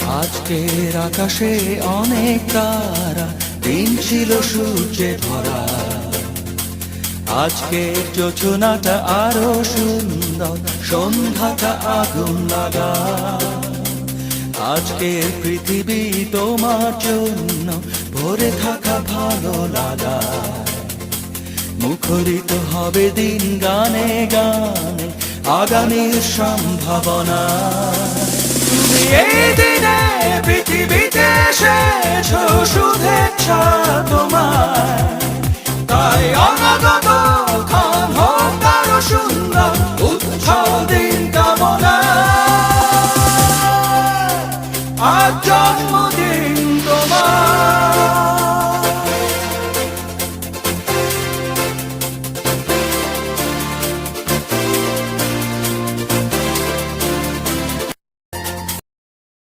আজকের আকাশে অনেক তারা, দিন ছিল সূর্যে ভরা। আজকের যোজনাটা আরো সুন্দর, সন্ধ্যাটা আগুন লাগা। আজকের পৃথিবী তোমার জন্য ভরে থাকা ভালো লাগা। মুখরিত হবে দিন গানে গানে, আগামীর সম্ভাবনা। তুমি এই দিনে পৃথিবীতে এসেছো, শুভেচ্ছা তোমার। তাই অনাগত ক্ষণ হোক আরো সুন্দর, উৎসব দিন কামনা। আজ জন্মদিন তোমার।